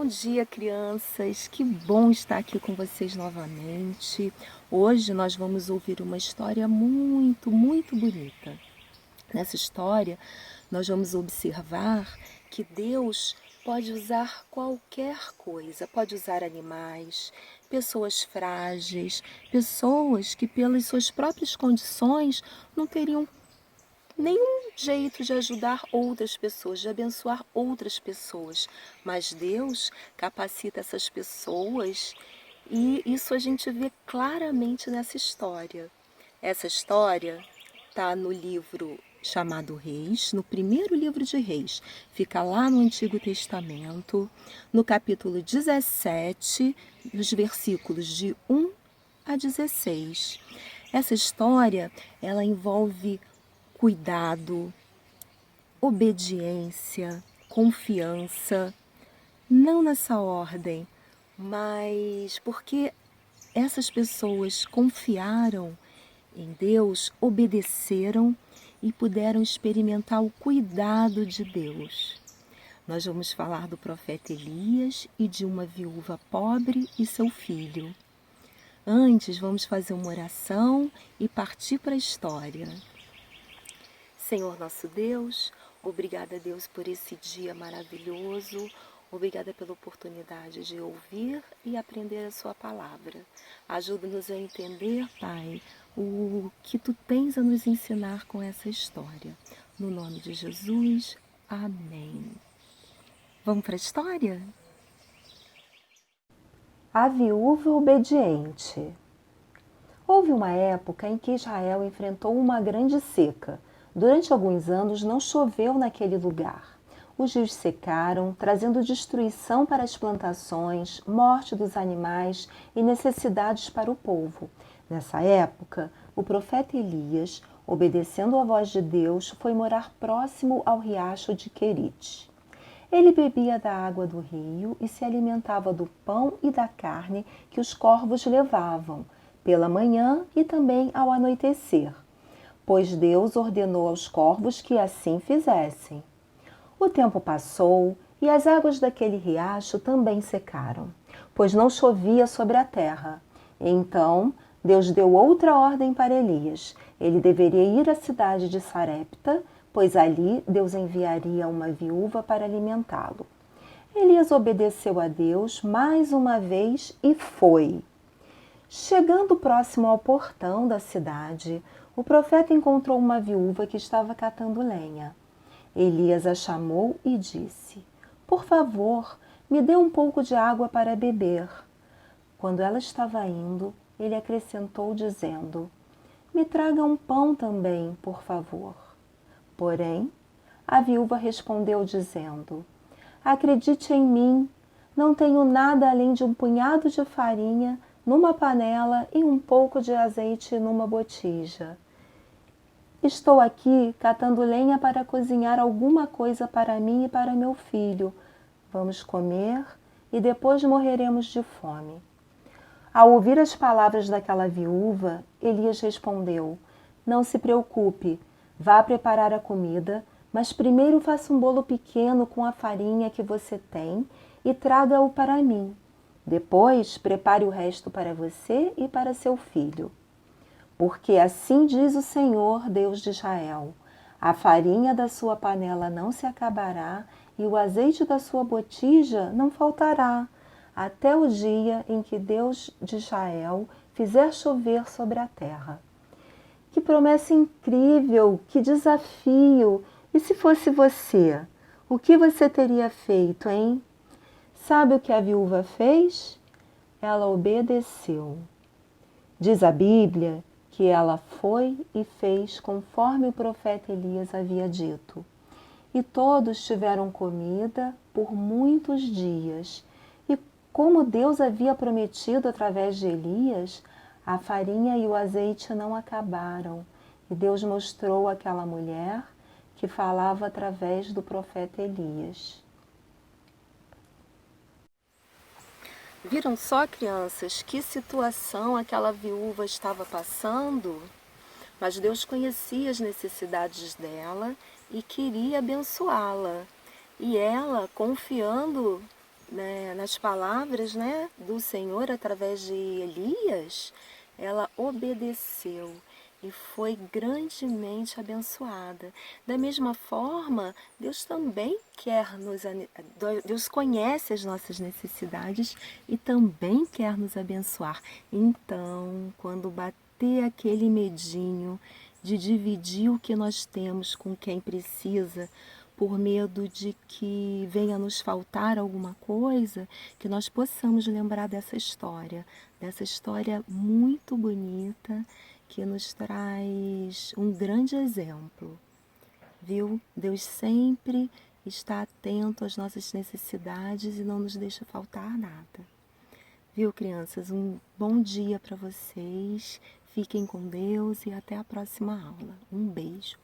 dia, crianças! Que bom estar aqui com vocês novamente. Hoje nós vamos ouvir uma história muito bonita. Nessa história, nós vamos observar que Deus pode usar qualquer coisa, pode usar animais, pessoas frágeis, pessoas que pelas suas próprias condições não teriam nenhum jeito de ajudar outras pessoas, de abençoar outras pessoas. Mas Deus capacita essas pessoas e isso a gente vê claramente nessa história. Essa história está no livro chamado Reis, no primeiro livro de Reis. Fica lá no Antigo Testamento, no capítulo 17, dos versículos de 1 a 16. Essa história, ela envolve cuidado, obediência, confiança, não nessa ordem, mas porque essas pessoas confiaram em Deus, obedeceram e puderam experimentar o cuidado de Deus. Nós vamos falar do profeta Elias e de uma viúva pobre e seu filho. Antes, vamos fazer uma oração e partir para a história. Senhor nosso Deus, obrigada, Deus, por esse dia maravilhoso. Obrigada pela oportunidade de ouvir e aprender a sua palavra. Ajuda-nos a entender, Pai, o que Tu tens a nos ensinar com essa história. No nome de Jesus, amém. Vamos para a história? A viúva obediente. Houve uma época em que Israel enfrentou uma grande seca. Durante alguns anos não choveu naquele lugar. Os rios secaram, trazendo destruição para as plantações, morte dos animais e necessidades para o povo. Nessa época, o profeta Elias, obedecendo à voz de Deus, foi morar próximo ao riacho de Querite. Ele bebia da água do rio e se alimentava do pão e da carne que os corvos levavam, pela manhã e também ao anoitecer, pois Deus ordenou aos corvos que assim fizessem. O tempo passou e as águas daquele riacho também secaram, pois não chovia sobre a terra. Então Deus deu outra ordem para Elias. Ele deveria ir à cidade de Sarepta, pois ali Deus enviaria uma viúva para alimentá-lo. Elias obedeceu a Deus mais uma vez e foi. Chegando próximo ao portão da cidade, o profeta encontrou uma viúva que estava catando lenha. Elias a chamou e disse: "Por favor, me dê um pouco de água para beber." Quando ela estava indo, ele acrescentou dizendo: "Me traga um pão também, por favor." Porém, a viúva respondeu dizendo: "Acredite em mim, não tenho nada além de um punhado de farinha numa panela e um pouco de azeite numa botija. Estou aqui catando lenha para cozinhar alguma coisa para mim e para meu filho. Vamos comer e depois morreremos de fome." Ao ouvir as palavras daquela viúva, Elias respondeu: "Não se preocupe, vá preparar a comida, mas primeiro faça um bolo pequeno com a farinha que você tem e traga-o para mim. Depois, prepare o resto para você e para seu filho. Porque assim diz o Senhor, Deus de Israel: a farinha da sua panela não se acabará e o azeite da sua botija não faltará, até o dia em que Deus de Israel fizer chover sobre a terra." Que promessa incrível, que desafio! E se fosse você, o que você teria feito, hein? Sabe o que a viúva fez? Ela obedeceu. Diz a Bíblia que ela foi e fez conforme o profeta Elias havia dito. E todos tiveram comida por muitos dias. E como Deus havia prometido através de Elias, a farinha e o azeite não acabaram. E Deus mostrou àquela mulher que falava através do profeta Elias. Viram só, crianças, que situação aquela viúva estava passando? Mas Deus conhecia as necessidades dela e queria abençoá-la. E ela, confiando né, nas palavras, né, do Senhor através de Elias, ela obedeceu e foi grandemente abençoada. Da mesma forma, Deus também quer Deus conhece as nossas necessidades e também quer nos abençoar. Então, quando bater aquele medinho de dividir o que nós temos com quem precisa, por medo de que venha nos faltar alguma coisa, que nós possamos lembrar dessa história muito bonita que nos traz um grande exemplo, viu? Deus sempre está atento às nossas necessidades e não nos deixa faltar nada. Viu, crianças? Um bom dia para vocês. Fiquem com Deus e até a próxima aula. Um beijo.